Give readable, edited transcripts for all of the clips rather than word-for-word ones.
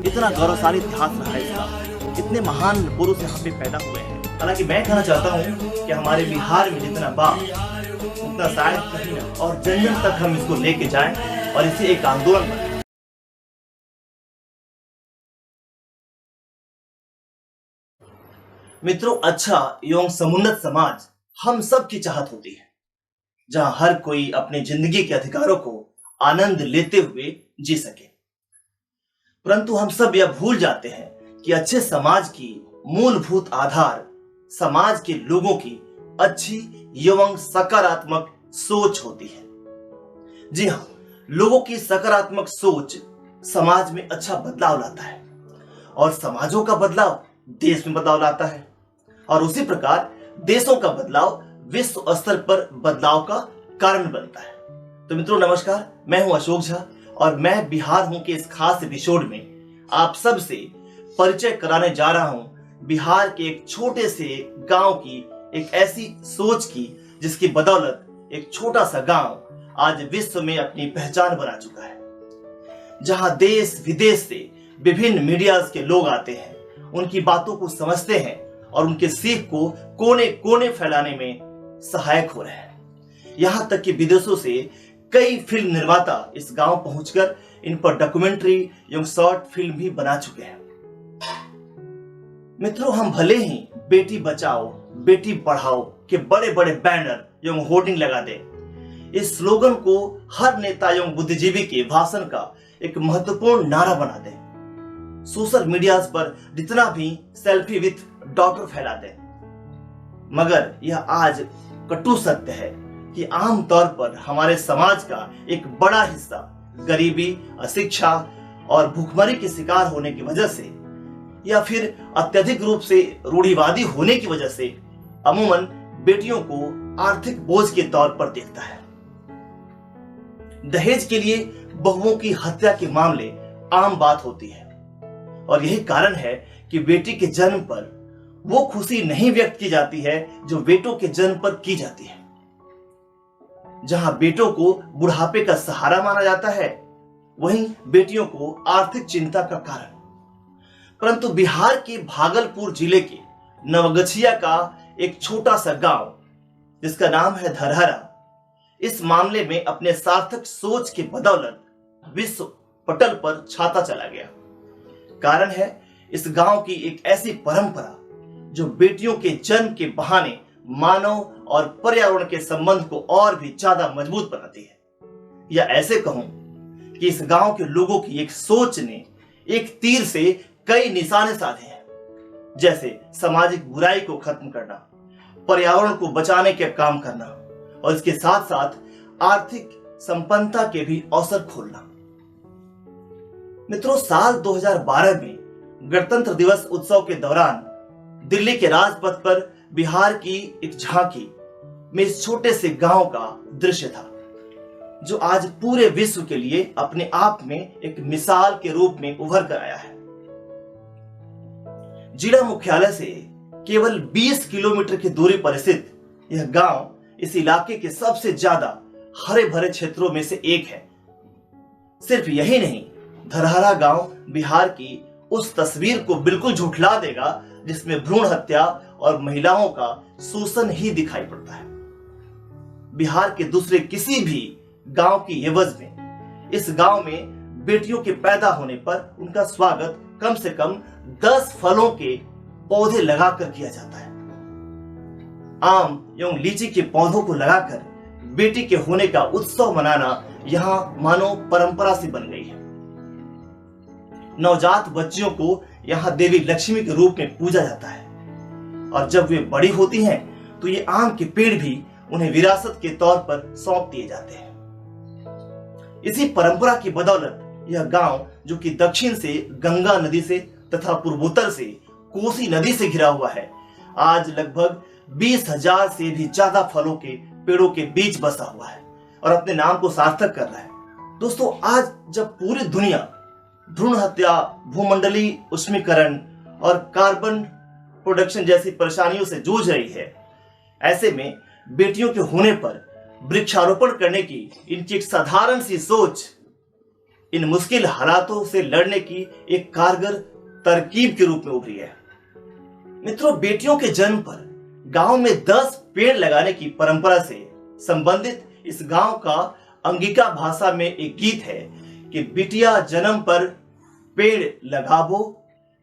इतना गौरवशाली इतिहास रहा है इसका, इतने महान पुरुष यहाँ पे पैदा हुए हैं। हालांकि मैं कहना चाहता हूँ कि हमारे बिहार में जितना बाप उतना शायद कहीं ना, और जन जन तक हम इसको लेके जाएं और इसे एक आंदोलन बनाएं। मित्रों, अच्छा एवं समुन्नत समाज हम सब की चाहत होती है, जहां हर कोई अपनी जिंदगी के अधिकारों को आनंद लेते हुए जी सके। परंतु हम सब यह भूल जाते हैं कि अच्छे समाज की मूलभूत आधार समाज के लोगों की अच्छी एवं सकारात्मक सोच होती है। जी हाँ, लोगों की सकारात्मक सोच समाज में अच्छा बदलाव लाता है और समाजों का बदलाव देश में बदलाव लाता है, और उसी प्रकार देशों का बदलाव विश्व स्तर पर बदलाव का कारण बनता है। तो मित्रों नमस्कार, मैं हूं अशोक झा और मैं बिहार हूं के इस खास एपिसोड में आप सब से परिचय कराने जा रहा हूं बिहार के एक छोटे से गांव की एक ऐसी सोच की, जिसकी बदौलत एक छोटा सा गांव आज विश्व में अपनी पहचान बना चुका है। जहां देश विदेश से विभिन्न मीडियाज के लोग आते हैं, उनकी बातों को समझते हैं और उनके सीख को कोने कोने फैलाने में सहायक हो रहे हैं। यहां तक कि विदेशों से कई फिल्म निर्माता इस गांव पहुंचकर इन पर डॉक्यूमेंट्री एवं शॉर्ट फिल्म भी बना चुके हैं। मित्रों, हम भले ही बेटी बचाओ बेटी पढ़ाओ के बड़े बड़े बैनर एवं होर्डिंग लगा दें, इस स्लोगन को हर नेता एवं बुद्धिजीवी के भाषण का एक महत्वपूर्ण नारा बना दें, सोशल मीडिया पर जितना भी सेल्फी विथ डॉटर फैला दें, मगर यह आज कटु सत्य है कि आमतौर पर हमारे समाज का एक बड़ा हिस्सा गरीबी, अशिक्षा और भूखमरी के शिकार होने की वजह से या फिर अत्यधिक रूप से रूढ़िवादी होने की वजह से अमूमन बेटियों को आर्थिक बोझ के तौर पर देखता है। दहेज के लिए बहुओं की हत्या के मामले आम बात होती है और यही कारण है कि बेटी के जन्म पर वो खुशी नहीं व्यक्त की जाती है जो बेटों के जन्म पर की जाती है। जहां बेटों को बुढ़ापे का सहारा माना जाता है, वहीं बेटियों को आर्थिक चिंता का कारण। परंतु बिहार के भागलपुर जिले के नवगछिया का एक छोटा सा गांव जिसका नाम है धरहरा, इस मामले में अपने सार्थक सोच के बदौलत विश्व पटल पर छाता चला गया। कारण है इस गांव की एक ऐसी परंपरा जो बेटियों के जन्म के बहाने मानव और पर्यावरण के संबंध को और भी ज्यादा मजबूत बनाती है। या ऐसे कहूं कि इस गांव के लोगों की एक सोच ने एक तीर से कई निशाने साधे हैं, जैसे सामाजिक बुराई को खत्म करना, पर्यावरण को बचाने के काम करना और इसके साथ साथ आर्थिक संपन्नता के भी अवसर खोलना। मित्रों, साल 2012 में गणतंत्र दिवस उत्सव के दौरान दिल्ली के राजपथ पर बिहार की एक झांकी में इस छोटे से गांव का दृश्य था, जो आज पूरे विश्व के लिए अपने आप में एक मिसाल के रूप में उभर कर आया है। जिला मुख्यालय से केवल 20 किलोमीटर की दूरी पर स्थित यह गांव इस इलाके के सबसे ज्यादा हरे भरे क्षेत्रों में से एक है। सिर्फ यही नहीं, धरहरा गांव बिहार की उस तस्वीर को बिल्कुल झुठला देगा जिसमें भ्रूण हत्या और महिलाओं का शोषण ही दिखाई पड़ता है। बिहार के दूसरे किसी भी गांव की एवज में इस गांव में बेटियों के पैदा होने पर उनका स्वागत कम से कम 10 फलों के पौधे लगाकर किया जाता है। आम एवं लीची के पौधों को लगाकर बेटी के होने का उत्सव मनाना यहां मानो परंपरा सी बन गई है। नवजात बच्चियों को यहां देवी लक्ष्मी के रूप में पूजा जाता है और जब वे बड़ी होती हैं तो ये आम के पेड़ भी उन्हें विरासत के तौर पर सौंप दिए जाते हैं। इसी परंपरा की बदौलत यह गांव, जो कि दक्षिण से गंगा नदी से तथा पूर्वोत्तर से कोसी नदी से घिरा हुआ है, आज लगभग 20,000 से भी ज्यादा फलों के पेड़ों के बीच बसा हुआ है और अपने नाम को सार्थक कर रहा है। दोस्तों, आज जब पूरी दुनिया भ्रूण हत्या, भूमंडलीय उष्मीकरण और कार्बन प्रोडक्शन जैसी परेशानियों से जूझ रही है, ऐसे में बेटियों के होने पर वृक्षारोपण करने की इनकी एक साधारण सी सोच इन मुश्किल हालातों से लड़ने की एक कारगर तरकीब के रूप में उभरी है। मित्रों, बेटियों के जन्म पर गांव में 10 पेड़ लगाने की परंपरा से संबंधित इस गांव का अंगिका भाषा में एक गीत है कि बिटिया जन्म पर पेड़ लगाबो,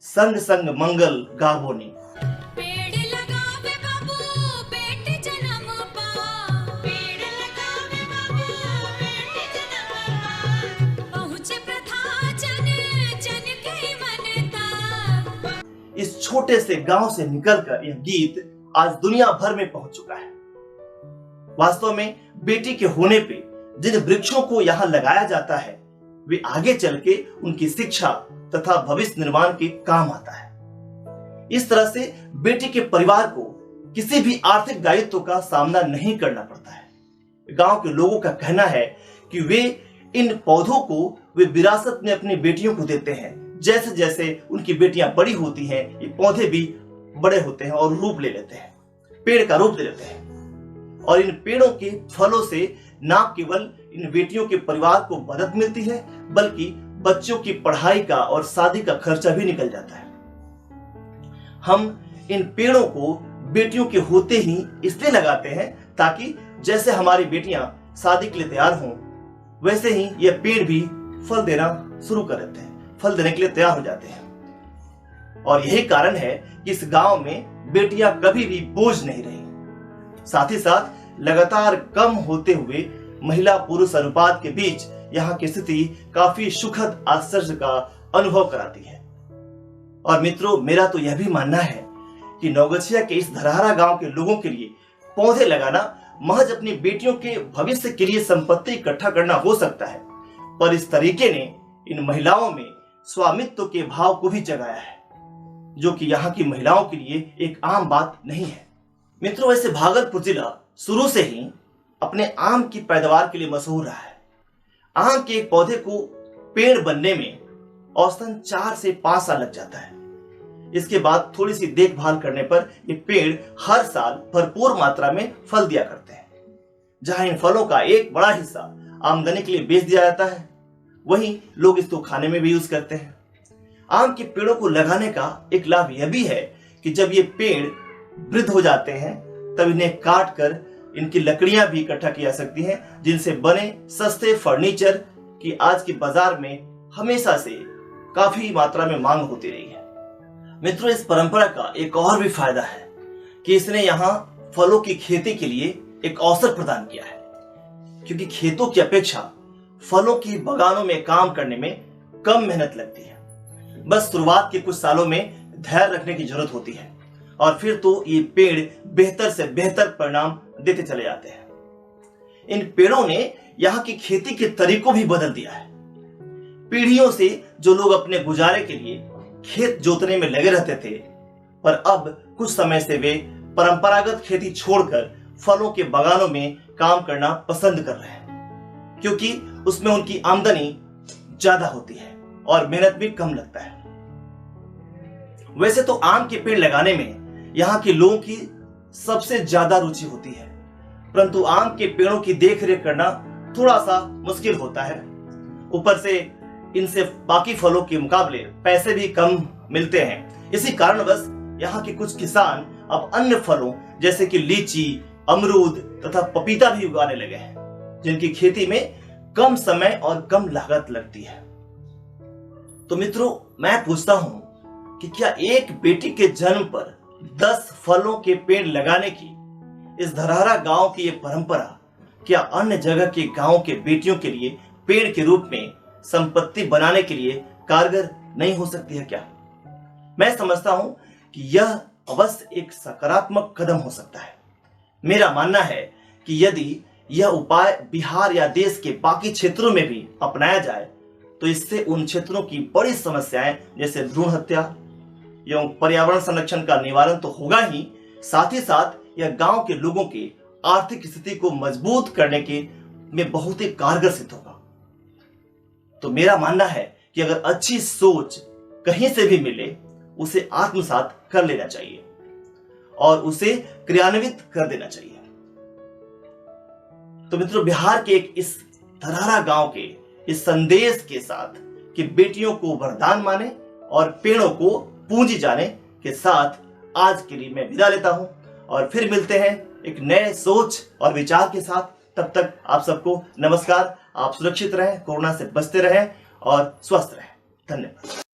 संग संग मंगल गाबो नी। पेड़ लगावे बाबू बेटी जन्म पा, पेड़ लगावे बाबू बेटी जन्म पा, पहुँचे प्रथा जन जन के मन ता। इस छोटे से गांव से निकलकर यह गीत आज दुनिया भर में पहुंच चुका है। वास्तव में बेटी के होने पे जिन वृक्षों को यहाँ लगाया जाता है वे आगे चल के उनकी शिक्षा तथा भविष्य निर्माण के काम आता है। इस तरह से बेटी के परिवार को किसी भी आर्थिक दायित्व का सामना नहीं करना पड़ता है। गांव के लोगों का कहना है कि वे इन पौधों को वे विरासत में अपनी बेटियों को देते हैं। जैसे जैसे उनकी बेटियां बड़ी होती हैं, ये पौधे भी बड़े होते हैं और रूप ले लेते हैं, पेड़ का रूप ले लेते हैं। और इन पेड़ों के फलों से न केवल इन बेटियों के परिवार को मदद मिलती है बल्कि बच्चों की पढ़ाई का और शादी का खर्चा भी निकल जाता है। हम इन पेड़ों को बेटियों के होते ही इसलिए लगाते हैं ताकि जैसे हमारी बेटियां शादी के लिए तैयार हों वैसे ही यह पेड़ भी फल देना शुरू कर देते हैं, फल देने के लिए तैयार हो जाते हैं। और यही कारण है कि इस गांव में बेटियां कभी भी बोझ नहीं रही। साथ ही साथ लगातार कम होते हुए महिला पुरुष अनुपात के बीच यहाँ की स्थिति काफी सुखद आश्चर्य का अनुभव कराती है। और मित्रों, मेरा तो यह भी मानना है कि नवगछिया के इस धरहरा गांव के लोगों के लिए पौधे लगाना महज अपनी बेटियों के भविष्य के लिए संपत्ति इकट्ठा करना हो सकता है, पर इस तरीके ने इन महिलाओं में स्वामित्व के भाव को भी जगाया है, जो कि यहाँ की महिलाओं के लिए एक आम बात नहीं है। मित्रों, वैसे भागलपुर जिला शुरू से ही अपने आम की पैदावार के लिए मशहूर रहा है। आम के एक पौधे को पेड़ बनने में औसतन 4 से 5 साल लग जाता है। इसके बाद थोड़ी सी देखभाल करने पर ये पेड़ हर साल भरपूर मात्रा में फल दिया करते हैं। जहां इन फलों का एक बड़ा हिस्सा आमदनी के लिए बेच दिया जाता है, वहीं लोग इसको खाने में भी यूज करते हैं। आम के पेड़ों को लगाने का एक लाभ यह भी है कि जब ये पेड़ वृद्ध हो जाते हैं तब इन्हें काट कर इनकी लकड़ियां भी इकट्ठा की जा सकती हैं, जिनसे बने सस्ते फर्नीचर की आज के बाजार में हमेशा से काफी मात्रा में मांग होती रही है। मित्रों, इस परंपरा का एक और भी फायदा है कि इसने यहाँ फलों की खेती के लिए एक अवसर प्रदान किया है, क्योंकि खेतों की अपेक्षा फलों की बागानों में काम करने में कम मेहनत लगती है। बस शुरुआत के कुछ सालों में धैर्य रखने की जरूरत होती है और फिर तो ये पेड़ बेहतर से बेहतर परिणाम देते चले जाते हैं। इन पेड़ों ने यहाँ की खेती के तरीकों भी बदल दिया है। पीढ़ियों से जो लोग अपने गुजारे के लिए खेत जोतने में लगे रहते थे, पर अब कुछ समय से वे परंपरागत खेती छोड़कर फलों के बागानों में काम करना पसंद कर रहे हैं, क्योंकि उसमें उनकी आमदनी ज्यादा होती है और मेहनत भी कम लगता है। वैसे तो आम के पेड़ लगाने में यहाँ के लोगों की सबसे ज्यादा रुचि होती है, परंतु आम के पेड़ों की देखरेख करना थोड़ा सा मुश्किल होता है। ऊपर से इनसे बाकी फलों के मुकाबले पैसे भी कम मिलते हैं। इसी कारणवश यहाँ के कुछ किसान अब अन्य फलों जैसे कि लीची, अमरूद तथा पपीता भी उगाने लगे हैं, जिनकी खेती में कम समय और कम लागत लगती है। तो मित्रों, मैं पूछता हूं कि क्या एक बेटी के जन्म पर 10 फलों के पेड़ लगाने की इस धरहरा गांव की ये परंपरा क्या अन्य जगह के गांव के बेटियों के लिए पेड़ के रूप में संपत्ति बनाने के लिए कारगर नहीं हो सकती है क्या? मैं समझता हूं कि यह अवश्य एक सकारात्मक कदम हो सकता है। मेरा मानना है कि यदि यह उपाय बिहार या देश के बाकी क्षेत्रों में भी अपनाया जाए तो इससे उन क्षेत्रों की बड़ी समस्याएं जैसे भ्रूण हत्या एवं पर्यावरण संरक्षण का निवारण तो होगा ही, साथ ही साथ यह गांव के लोगों की आर्थिक स्थिति को मजबूत करने के में बहुत ही कारगर सिद्ध होगा। तो मेरा मानना है कि अगर अच्छी सोच कहीं से भी मिले उसे आत्मसात कर लेना चाहिए और उसे क्रियान्वित कर देना चाहिए। तो मित्रों, बिहार के एक इस धरहरा गांव के इस संदेश के साथ कि बेटियों को वरदान माने और पेड़ों को पूंजी जाने के साथ आज के लिए मैं विदा लेता हूं और फिर मिलते हैं एक नए सोच और विचार के साथ। तब तक आप सबको नमस्कार। आप सुरक्षित रहें, कोरोना से बचते रहें और स्वस्थ रहें। धन्यवाद।